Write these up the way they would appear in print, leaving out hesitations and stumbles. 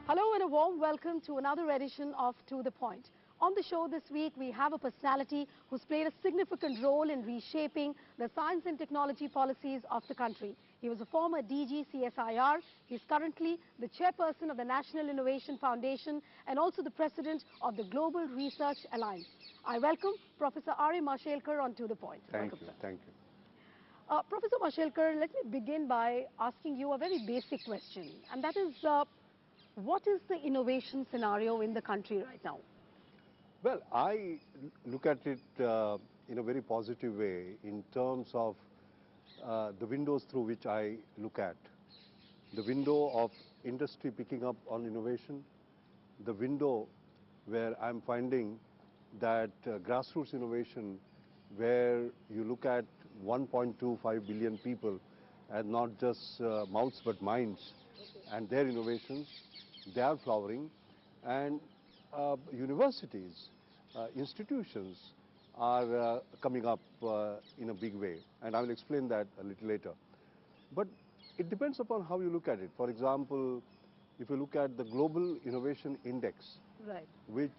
Hello and a warm welcome to another edition of To The Point. On the show this week, we have a personality who's played a significant role in reshaping the science and technology policies of the country. He was a former DG CSIR. He's currently the chairperson of the National Innovation Foundation and also the president of the Global Research Alliance. I welcome Professor R A Mashelkar on To The Point. Thank Welcome, you. sir. Thank you. Professor Mashelkar, let me begin by asking you a very basic question, and that is, what is the innovation scenario in the country right now? Well, I look at it in a very positive way in terms of the windows through which I look at. The window of industry picking up on innovation, the window where I'm finding that grassroots innovation, where you look at 1.25 billion people and not just mouths but minds and their innovations, they are flowering, and universities, institutions are coming up in a big way, and I will explain that a little later. But it depends upon how you look at it. For example, if you look at the Global Innovation Index, Right. which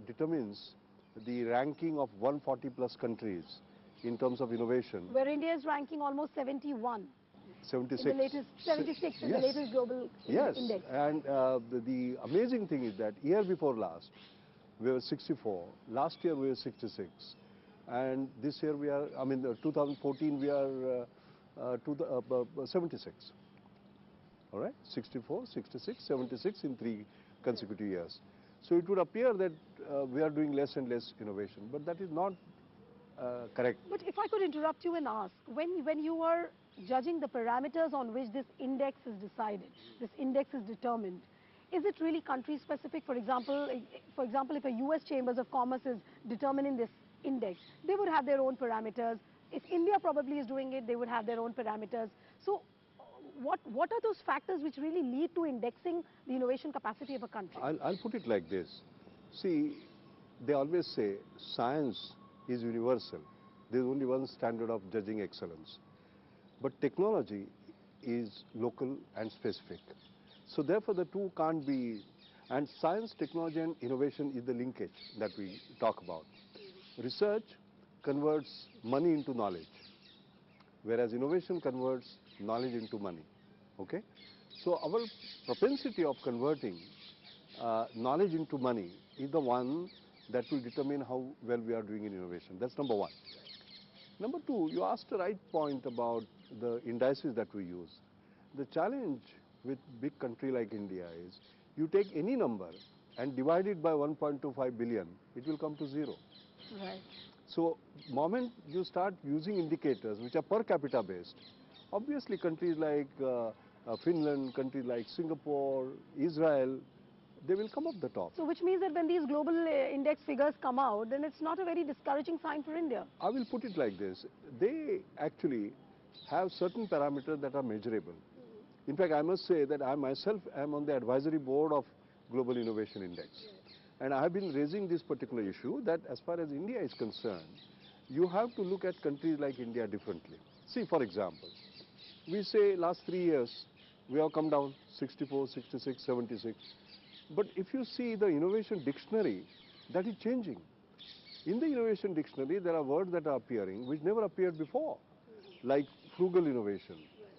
determines the ranking of 140 plus countries in terms of innovation. Where India is ranking almost 71. 76. In the latest, 76 in the latest global index. And the amazing thing is that year before last, we were 64. Last year we were 66. And this year we are, 2014 we are 76. All right, 64, 66, 76 in 3 consecutive years. So it would appear that we are doing less and less innovation, but that is not correct. But if I could interrupt you and ask, when you are judging the parameters on which this index is decided, this index is determined, is it really country specific? For example, if a US Chambers of Commerce is determining this index, they would have their own parameters. If India probably is doing it, they would have their own parameters. So what are those factors which really lead to indexing the innovation capacity of a country? I'll put it like this. See, they always say science is universal. There is only one standard of judging excellence. But technology is local and specific. So therefore the two can't be, and science, technology and innovation is the linkage that we talk about. Research converts money into knowledge, whereas innovation converts knowledge into money. Okay? So our propensity of converting knowledge into money is the one that will determine how well we are doing in innovation. That's number one. Number two, you asked the right point about the indices that we use. The challenge with big country like India is you take any number and divide it by 1.25 billion, it will come to 0. Right. So moment you start using indicators which are per capita based, obviously countries like Finland, countries like Singapore, Israel, they will come up the top. So which means that when these global index figures come out, then it's not a very discouraging sign for India. I will put it like this. They actually have certain parameters that are measurable. In fact, I must say that I myself am on the advisory board of Global Innovation Index. And I have been raising this particular issue that as far as India is concerned, you have to look at countries like India differently. See, for example, we say last 3 years, we have come down 64, 66, 76. But if you see the innovation dictionary, that is changing. In the innovation dictionary, there are words that are appearing which never appeared before, like frugal innovation,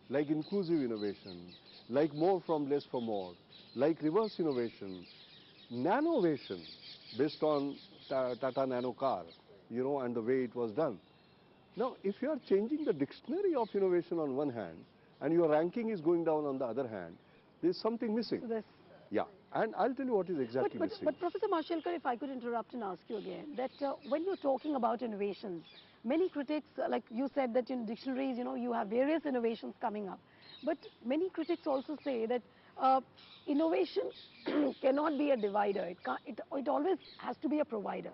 like inclusive innovation, like more from less for more, like reverse innovation, nanovation, based on Tata Nano car, and the way it was done. Now, if you are changing the dictionary of innovation on one hand, and your ranking is going down on the other hand, there is something missing. So yeah, and I'll tell you what is exactly missing. But Professor Mashelkar, if I could interrupt and ask you again, that when you're talking about innovations, many critics, like you said that in dictionaries, you have various innovations coming up. But many critics also say that innovation cannot be a divider. It always has to be a provider.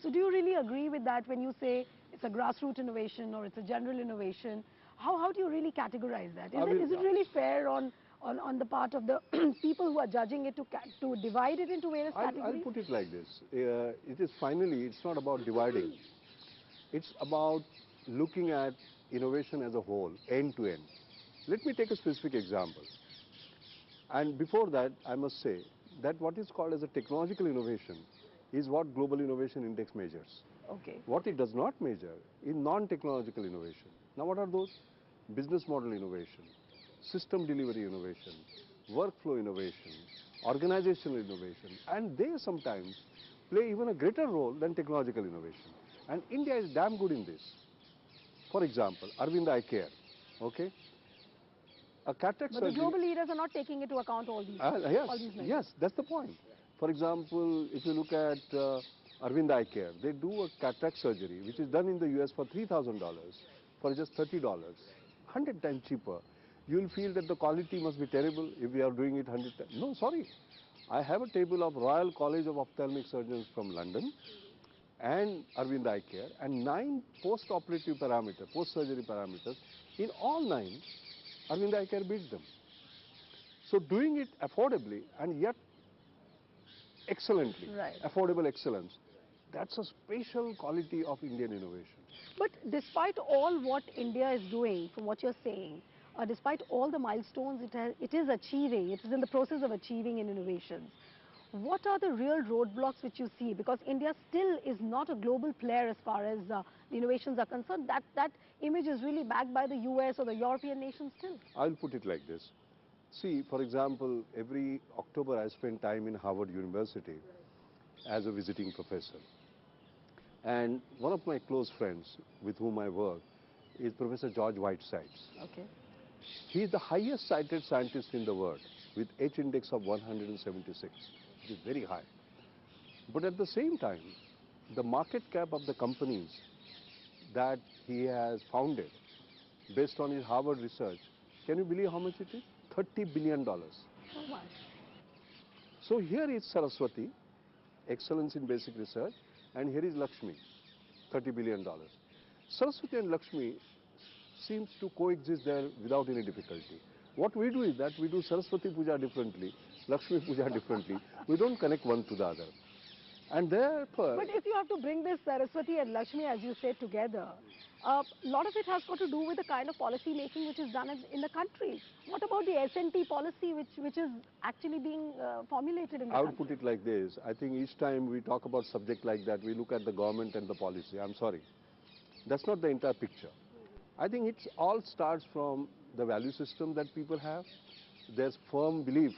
So do you really agree with that when you say it's a grassroots innovation or it's a general innovation? How do you really categorize that? Is it really fair on the part of the people who are judging it to divide it into various categories? I'll put it like this. It's not about dividing. It's about looking at innovation as a whole, end to end. Let me take a specific example. And before that, I must say that what is called as a technological innovation is what Global Innovation Index measures. Okay. What it does not measure is non-technological innovation. Now what are those? Business model innovation, system delivery innovation, workflow innovation, organizational innovation, and they sometimes play even a greater role than technological innovation. And India is damn good in this. For example, Arvind Eye Care, okay? A cataract But the surgery. global leaders are not taking into account all these, Yes, all these measures. yes, that's the point. For example, if you look at Arvind Eye Care, they do a cataract surgery which is done in the US for $3,000 for just $30, 100 times cheaper. You'll feel that the quality must be terrible if we are doing it 100 times. No, sorry. I have a table of Royal College of Ophthalmic Surgeons from London and Arvind Eye Care and 9 post-operative parameters, post-surgery parameters. In all 9, Arvind Eye Care beats them. So doing it affordably and yet excellently, Right. affordable excellence, that's a special quality of Indian innovation. But despite all what India is doing, from what you're saying, despite all the milestones it is achieving, it is in the process of achieving in innovations, what are the real roadblocks which you see? Because India still is not a global player as far as the innovations are concerned. That image is really backed by the US or the European nations still. I'll put it like this. See, for example, every October I spend time in Harvard University as a visiting professor. And one of my close friends with whom I work is Professor George Whitesides. Okay. He is the highest cited scientist in the world with H index of 176, which is very high. But at the same time, the market cap of the companies that he has founded based on his Harvard research, can you believe how much it is? $30 billion. Oh my. So here is Saraswati, excellence in basic research, and here is Lakshmi, $30 billion. Saraswati and Lakshmi seems to coexist there without any difficulty. What we do is that we do Saraswati Puja differently, Lakshmi Puja differently. We don't connect one to the other. And therefore... But if you have to bring this Saraswati and Lakshmi, as you said, together, a lot of it has got to do with the kind of policy making which is done in the country. What about the S&T policy which is actually being formulated in the I country? would put it like this. I think each time we talk about subject like that, we look at the government and the policy. I'm sorry. That's not the entire picture. I think it all starts from the value system that people have. There's firm belief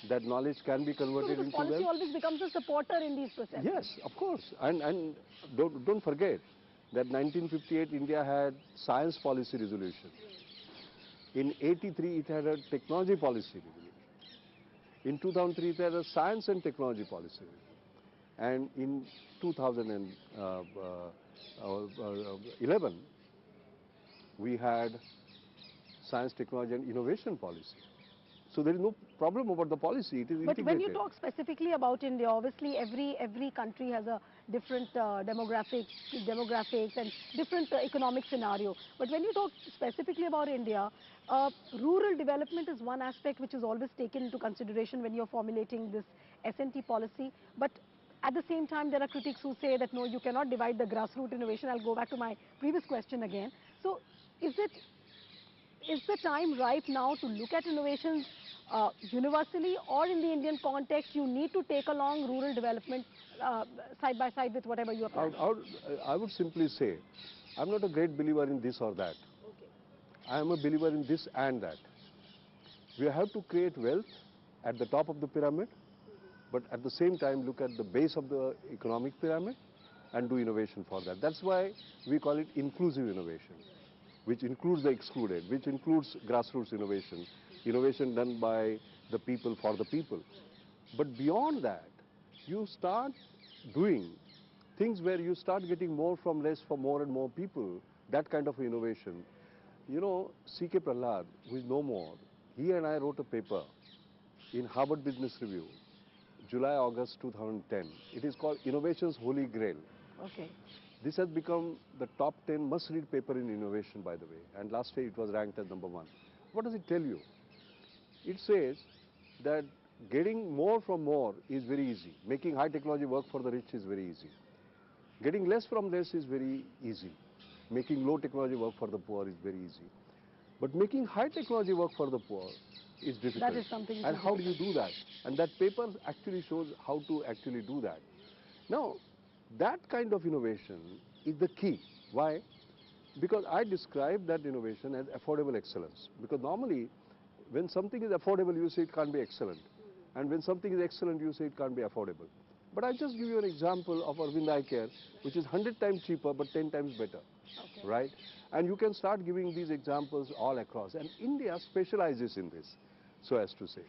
that knowledge can be converted into wealth. Policy always becomes a supporter in these processes. Yes, of course. And don't forget that 1958 India had science policy resolution. In 83 it had a technology policy resolution. In 2003 it had a science and technology policy resolution. And in 2011 we had science, technology and innovation policy. So there is no problem about the policy, it is But integrated. when you talk specifically about India, obviously every country has a different demographics and different economic scenario. But when you talk specifically about India, rural development is one aspect which is always taken into consideration when you're formulating this S&T policy. But at the same time, there are critics who say that no, you cannot divide the grassroots innovation. I'll go back to my previous question again. So is the time ripe now to look at innovations universally, or in the Indian context you need to take along rural development side by side with whatever you are planning? I would simply say, I'm not a great believer in this or that. Okay. I am a believer in this and that. We have to create wealth at the top of the pyramid, but at the same time look at the base of the economic pyramid and do innovation for that. That's why we call it inclusive innovation, which includes the excluded, which includes grassroots innovation, innovation done by the people for the people. But beyond that, you start doing things where you start getting more from less for more and more people, that kind of innovation. You know, C.K. Prahlad, who is no more, he and I wrote a paper in Harvard Business Review, July-August 2010. It is called Innovation's Holy Grail. Okay. This has become the top 10 must-read paper in innovation, by the way, and last year it was ranked as #1. What does it tell you? It says that getting more from more is very easy. Making high technology work for the rich is very easy. Getting less from less is very easy. Making low technology work for the poor is very easy. But making high technology work for the poor is difficult. That is something which And is how do you difficult. do that? And that paper actually shows how to actually do that. Now, that kind of innovation is the key. Why? Because I describe that innovation as affordable excellence. Because normally, when something is affordable, you say it can't be excellent. And when something is excellent, you say it can't be affordable. But I just give you an example of Arvind Eye Care, which is 100 times cheaper but 10 times better. Okay. Right? And you can start giving these examples all across. And India specializes in this, so as to say.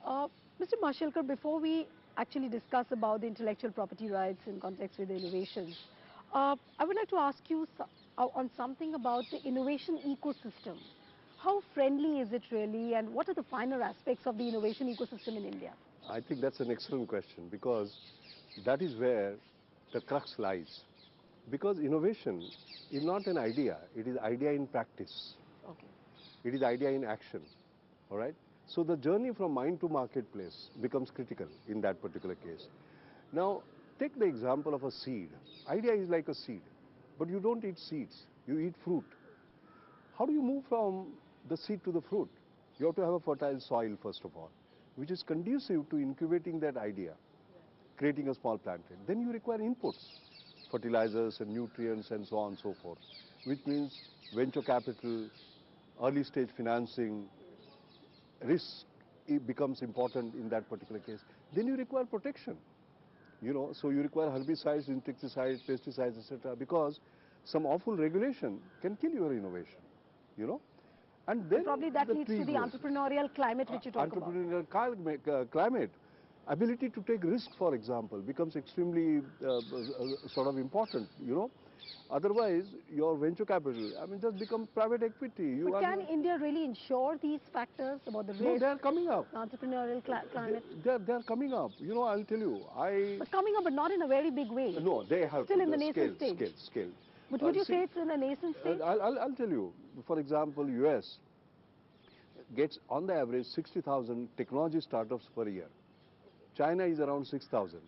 Uh, Mr. Mashelkar, before we actually discuss about the intellectual property rights in context with the innovations, I would like to ask you on something about the innovation ecosystem. How friendly is it really, and what are the finer aspects of the innovation ecosystem in India? I think that's an excellent question because that is where the crux lies. Because innovation is not an idea, it is idea in practice. Okay. It is idea in action. All right? So the journey from mind to marketplace becomes critical in that particular case. Now, take the example of a seed. Idea is like a seed, but you don't eat seeds, you eat fruit. How do you move from the seed to the fruit? You have to have a fertile soil, first of all, which is conducive to incubating that idea, creating a small planted. Then you require inputs, fertilizers and nutrients and so on and so forth, which means venture capital, early stage financing, risk it becomes important in that particular case. Then you require protection, so you require herbicides, insecticides, pesticides, etc. because some awful regulation can kill your innovation, you know. And then And probably that the leads tree to the grows. entrepreneurial climate which you talk about. Entrepreneurial climate, ability to take risk, for example, becomes extremely sort of important, Otherwise, your venture capital, I mean, just become private equity. But can India really ensure these factors about the No, risk, they are coming up. entrepreneurial climate? They are coming up. I'll tell you, But coming up, but not in a very big way. No, they have Still to. in the Scale, nascent stage. scale. But would you See, say it's in a nascent stage? I'll tell you. For example, US gets on the average 60,000 technology startups per year. China is around 6,000.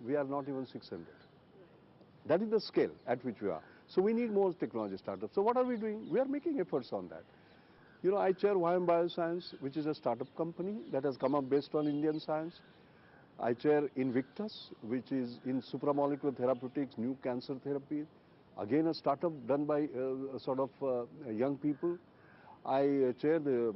We are not even 600. That is the scale at which we are. So we need more technology startups. So what are we doing? We are making efforts on that. I chair YM Bioscience, which is a startup company that has come up based on Indian science. I chair Invictus, which is in supramolecular therapeutics, new cancer therapy. Again, a startup done by young people. I chair the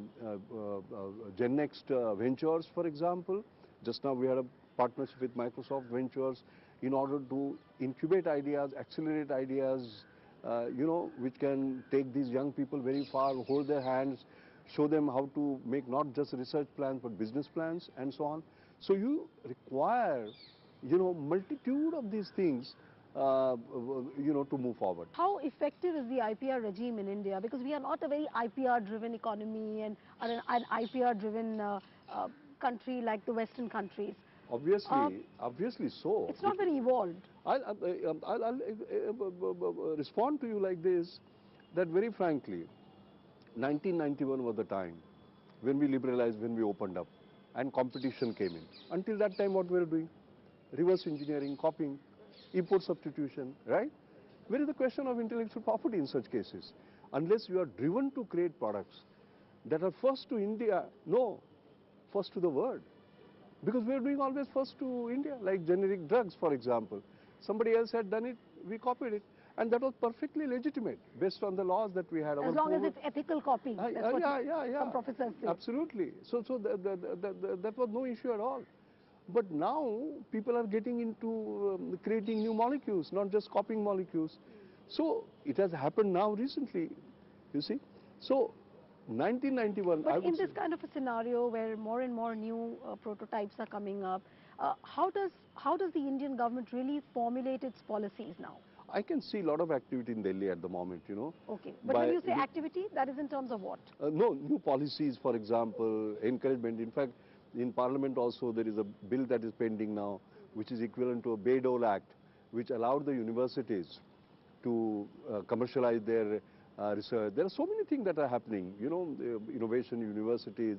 GenNext Ventures, for example. Just now we had a partnership with Microsoft Ventures in order to incubate ideas, accelerate ideas, which can take these young people very far, hold their hands, show them how to make not just research plans but business plans and so on. So you require, multitude of these things, to move forward. How effective is the IPR regime in India? Because we are not a very IPR-driven economy and an IPR-driven country like the Western countries. Obviously so. It's not very evolved. I'll respond to you like this, that very frankly, 1991 was the time when we liberalized, when we opened up, and competition came in. Until that time, what we were doing? Reverse engineering, copying, import substitution, right? Where is the question of intellectual property in such cases? Unless you are driven to create products that are first to India, no, first to the world. Because we are doing always first to India, like generic drugs, for example. Somebody else had done it, we copied it. And that was perfectly legitimate, based on the laws that we had. As long as it's ethical copying. That's what some professors say. Absolutely. So that was no issue at all. But now people are getting into creating new molecules, not just copying molecules. So it has happened now recently, you see. So 1991. But in this kind of a scenario where more and more new prototypes are coming up, how does the Indian government really formulate its policies now? I can see a lot of activity in Delhi at the moment, Okay, but when you say activity, that is in terms of what? No, new policies, for example, encouragement. In fact, in Parliament also there is a bill that is pending now, which is equivalent to a Bayh-Dole Act, which allowed the universities to commercialize their research. There are so many things that are happening, innovation universities,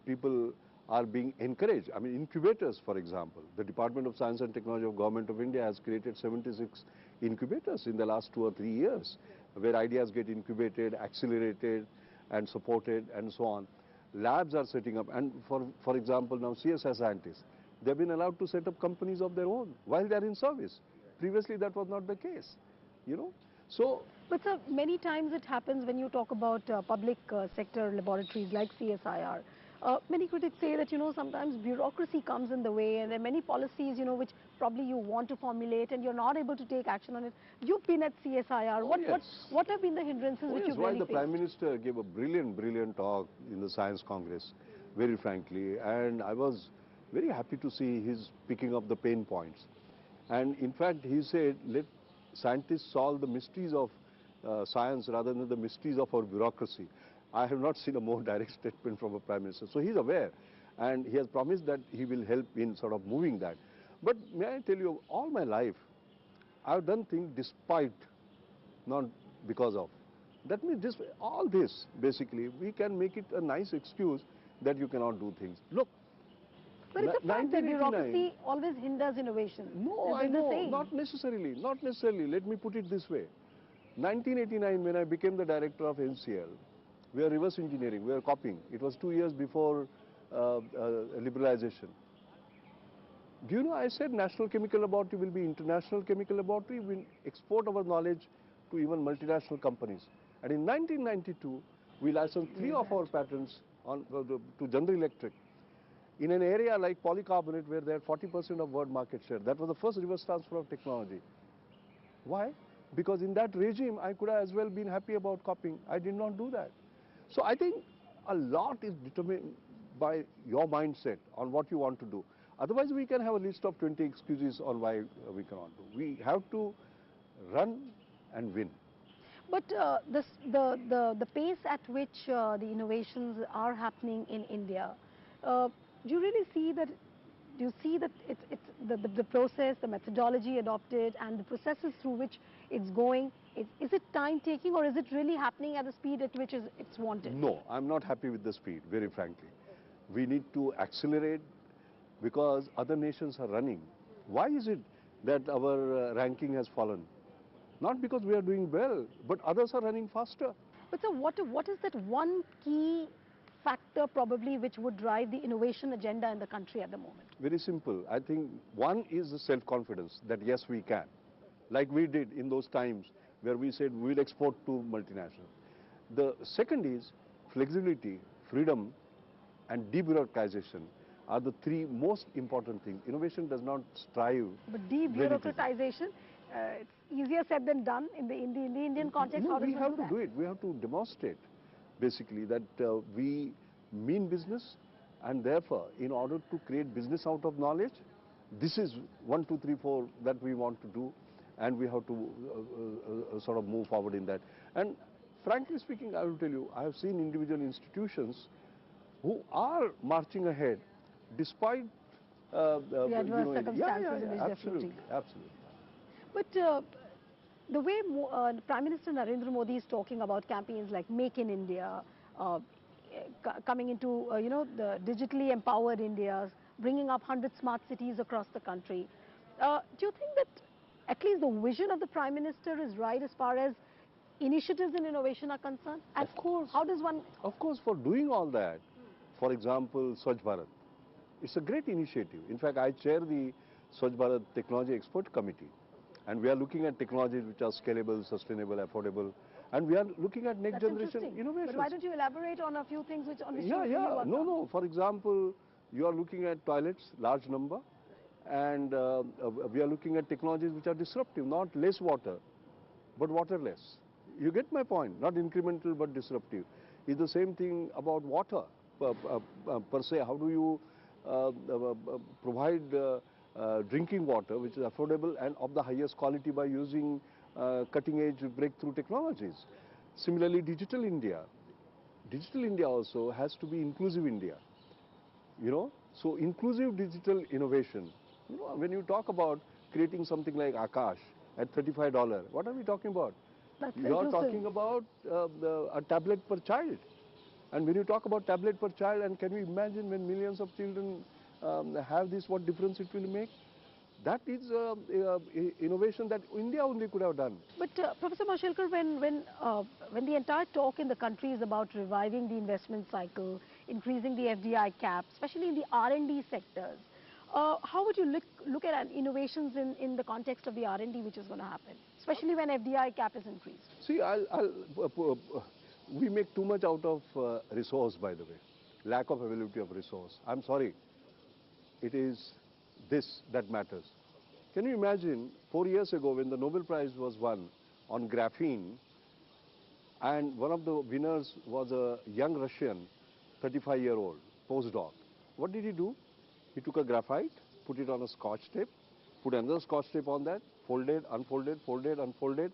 people are being encouraged. I mean, incubators, for example. The Department of Science and Technology of Government of India has created 76 incubators in the last 2 or 3 years, where ideas get incubated, accelerated and supported and so on. Labs are setting up, and for example now CSI scientists, they've been allowed to set up companies of their own while they're in service. Previously that was not the case, you know. So But sir, many times it happens when you talk about public sector laboratories like CSIR. Many critics say that, sometimes bureaucracy comes in the way, and there are many policies, which probably you want to formulate and you're not able to take action on it. You've been at CSIR. oh, What, yes. what have been the hindrances which Yes, you've why really the faced? Prime Minister gave a brilliant talk in the Science Congress, very frankly, and I was very happy to see his picking up the pain points. And in fact, he said, let scientists solve the mysteries of science rather than the mysteries of our bureaucracy. I have not seen a more direct statement from a Prime Minister. So he's aware, and he has promised that he will help in sort of moving that. But may I tell you, all my life, I've done things despite, not because of. That means all this, basically, we can make it a nice excuse that you cannot do things. Look, But it's a fact that 1989 bureaucracy always hinders innovation. No, I There's a know, saying. not necessarily, not necessarily. Let me put it this way. 1989, when I became the director of NCL, we were reverse engineering, we were copying. It was 2 years before liberalization. Do you know, I said National Chemical Laboratory will be international chemical laboratory, we will export our knowledge to even multinational companies. And in 1992, we licensed 3 of our patents to General Electric in an area like polycarbonate where they had 40% of world market share. That was the first reverse transfer of technology. Why? Because in that regime, I could have as well been happy about copying. I did not do that. So I think a lot is determined by your mindset on what you want to do. Otherwise, we can have a list of 20 excuses on why we cannot do. We have to run and win. But the pace at which the innovations are happening in India, do you really see that? Do you see that it's the process, the methodology adopted, and the processes through which it's going? Is it time taking, or is it really happening at the speed at which it's wanted? No, I'm not happy with the speed, very frankly. We need to accelerate because other nations are running. Why is it that our ranking has fallen? Not because we are doing well, but others are running faster. But sir, what is that one key factor probably which would drive the innovation agenda in the country at the moment? Very simple. I think one is the self-confidence that yes, we can. Like we did in those times where we said we will export to multinational. The second is flexibility, freedom, and debureaucratization are the 3 most important things. Innovation does not strive. But debureaucratization, it's easier said than done in the Indian context. No, How does we one have do to that? do it. We have to demonstrate, basically, that we mean business, and therefore, in order to create business out of knowledge, this is 1, 2, 3, 4 that we want to do, and we have to sort of move forward in that. And frankly speaking, I will tell you, I have seen individual institutions who are marching ahead despite The adverse circumstances in which they're absolutely, floating. absolutely. But the way Prime Minister Narendra Modi is talking about campaigns like Make in India, coming into the digitally empowered India, bringing up 100 smart cities across the country, do you think that at least the vision of the Prime Minister is right as far as initiatives in innovation are concerned? And Of course. how does one? Of course, for doing all that, for example, Swachh Bharat, it's a great initiative. In fact, I chair the Swachh Bharat Technology Expert Committee, and we are looking at technologies which are scalable, sustainable, affordable, and we are looking at next That's generation interesting. innovations. But why don't you elaborate on a few things on which you Yeah, really yeah. work No, on? no. For example, you are looking at toilets, large number, and we are looking at technologies which are disruptive, not less water, but waterless. You get my point, not incremental but disruptive. It's the same thing about water per se. How do you provide drinking water which is affordable and of the highest quality by using cutting edge breakthrough technologies? Similarly, Digital India. Digital India also has to be inclusive India. So inclusive digital innovation. When you talk about creating something like Akash at $35, what are we talking about? That's You are inclusive. talking about a tablet per child. And when you talk about tablet per child, and can you imagine when millions of children have this, what difference it will make? That is innovation that India only could have done. But Professor Mashelkar, when the entire talk in the country is about reviving the investment cycle, increasing the FDI cap, especially in the R&D sectors, how would you look at innovations in the context of the R&D which is going to happen, especially when FDI cap is increased? See, we make too much out of resource, by the way. Lack of availability of resource. I'm sorry. It is this that matters. Can you imagine 4 years ago when the Nobel Prize was won on graphene, and one of the winners was a young Russian, 35-year-old postdoc. What did he do? He took a graphite, put it on a scotch tape, put another scotch tape on that, folded, unfolded, folded, unfolded,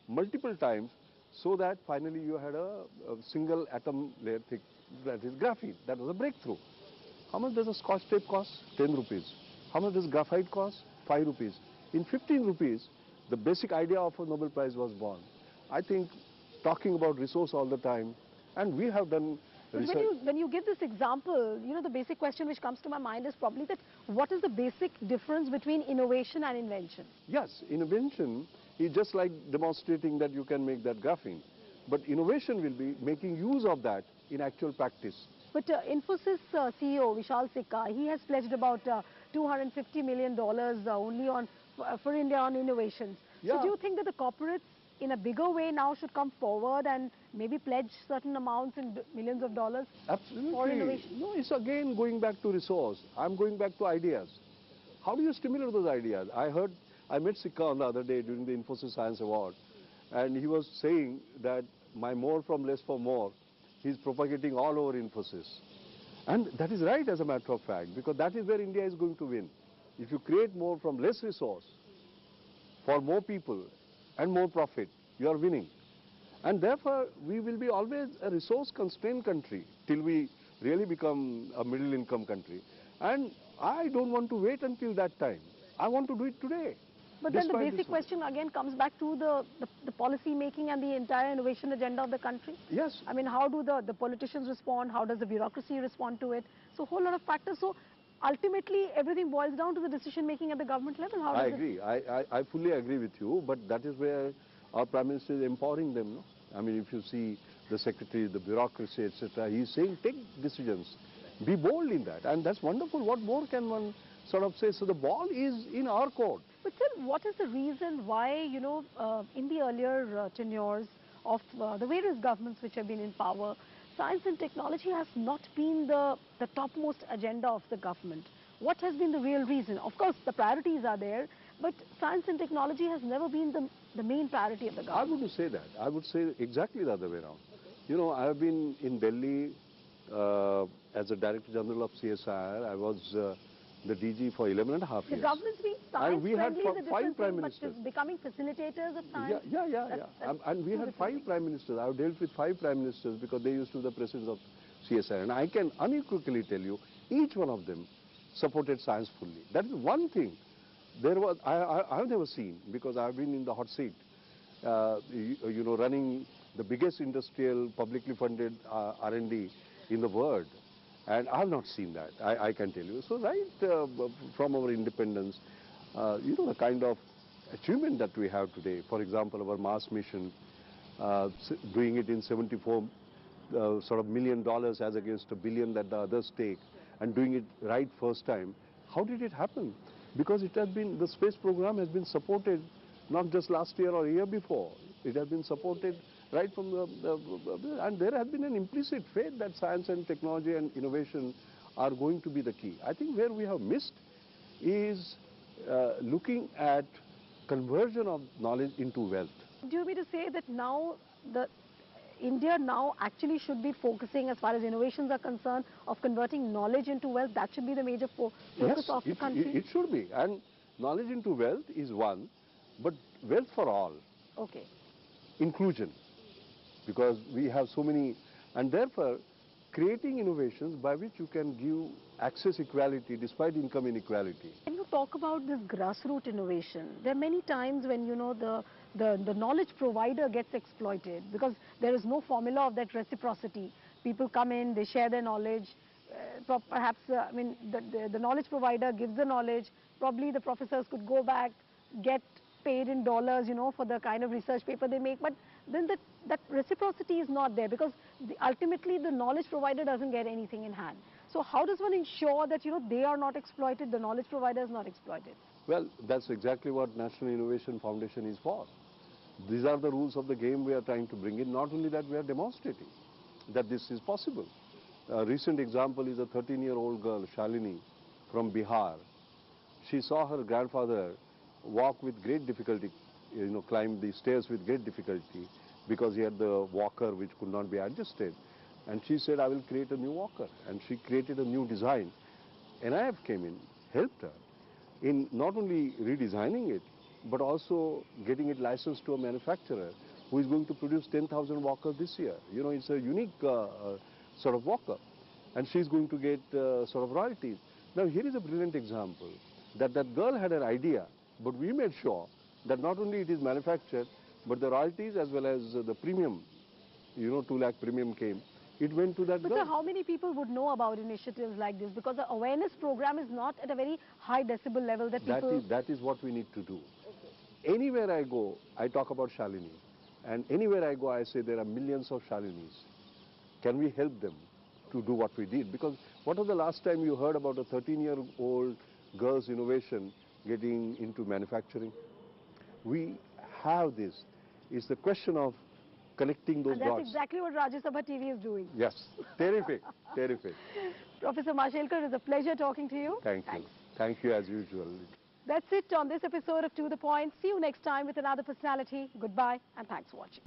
multiple times, so that finally you had a single atom layer thick, that is graphene. That was a breakthrough. How much does a scotch tape cost? 10 rupees. How much does graphite cost? 5 rupees. In 15 rupees, the basic idea of a Nobel Prize was born. I think talking about resource all the time, and we have done research. When you give this example, you know, the basic question which comes to my mind is probably that what is the basic difference between innovation and invention? Yes, invention is just like demonstrating that you can make that graphene. But innovation will be making use of that in actual practice. But Infosys CEO Vishal Sikka, he has pledged about $250 million only for India on innovations. Yeah. So do you think that the corporates in a bigger way now should come forward and maybe pledge certain amounts in millions of dollars Absolutely. for innovation? No, it's again going back to resource. I'm going back to ideas. How do you stimulate those ideas? I met Sikka on the other day during the Infosys Science Award, and he was saying that my more from less for more, he's propagating all over Infosys. And that is right, as a matter of fact, because that is where India is going to win. If you create more from less resource for more people and more profit, you are winning. And therefore, we will be always a resource-constrained country till we really become a middle-income country. And I don't want to wait until that time. I want to do it today. But then the basic question again comes back to the policy making and the entire innovation agenda of the country. Yes. I mean, how do the politicians respond? How does the bureaucracy respond to it? So a whole lot of factors. So ultimately, everything boils down to the decision making at the government level. I agree. I fully agree with you, but that is where our Prime Minister is empowering them. No? I mean, if you see the secretary, the bureaucracy, etc., he is saying take decisions, be bold in that, and that's wonderful. What more can one sort of say? So the ball is in our court. But still, what is the reason why, you know, in the earlier tenures of the various governments which have been in power, science and technology has not been the topmost agenda of the government? What has been the real reason? Of course, the priorities are there, but science and technology has never been the main priority of the government. I wouldn't say that. I would say exactly the other way around. You know, I have been in Delhi as a Director General of CSIR. I was the DG for 11 and a half years. The government's being science-friendly is a five different prime thing, ministers. but becoming facilitators of science. Yeah. And we had 5 prime ministers. I've dealt with 5 prime ministers because they used to be the presidents of CSIR. And I can unequivocally tell you, each one of them supported science fully. That is one thing. I've never seen, because I've been in the hot seat, you know, running the biggest industrial publicly funded R&D in the world. And I have not seen that, I can tell you. So right from our independence, you know, the kind of achievement that we have today, for example, our Mars mission, doing it in 74 sort of $1 million as against $1 billion that the others take, and doing it right first time. How did it happen? Because it has been, the space program has been supported not just last year or year before. It has been supported right from and there has been an implicit faith that science and technology and innovation are going to be the key. I think where we have missed is looking at conversion of knowledge into wealth. Do you mean to say that now India now actually should be focusing, as far as innovations are concerned, of converting knowledge into wealth? That should be the major focus of the country? It should be. And knowledge into wealth is one, but wealth for all. Okay. Inclusion. Because we have so many, and therefore creating innovations by which you can give access equality despite income inequality. Can you talk about this grassroots innovation? There are many times when, you know, the knowledge provider gets exploited because there is no formula of that reciprocity. People come in, they share their knowledge. perhaps, I mean, the knowledge provider gives the knowledge, probably the professors could go back, get paid in dollars, for the kind of research paper they make, but then that reciprocity is not there, because ultimately the knowledge provider doesn't get anything in hand. So how does one ensure that, they are not exploited, the knowledge provider is not exploited? Well, that's exactly what National Innovation Foundation is for. These are the rules of the game we are trying to bring in. Not only that, we are demonstrating that this is possible. A recent example is a 13-year-old girl, Shalini, from Bihar. She saw her grandfather walk with great difficulty, climb the stairs with great difficulty because he had the walker which could not be adjusted. And she said, I will create a new walker. And she created a new design. NIF came in, helped her in not only redesigning it, but also getting it licensed to a manufacturer who is going to produce 10,000 walkers this year. It's a unique sort of walker. And she's going to get sort of royalties. Now, here is a brilliant example that girl had an idea, but we made sure that not only it is manufactured, but the royalties as well as the premium, 2 lakh premium came. It went to that girl. But sir, how many people would know about initiatives like this? Because the awareness program is not at a very high decibel level that people... That is what we need to do. Okay. Anywhere I go, I talk about Shalini. And anywhere I go, I say there are millions of Shalinis. Can we help them to do what we did? Because what was the last time you heard about a 13-year-old girl's innovation getting into manufacturing? We have this. It's the question of connecting those dots. That's exactly what Rajya Sabha TV is doing. Yes, terrific, terrific. Professor Mashelkar, it's a pleasure talking to you. Thank you. Thank you as usual. That's it on this episode of To The Point. See you next time with another personality. Goodbye and thanks for watching.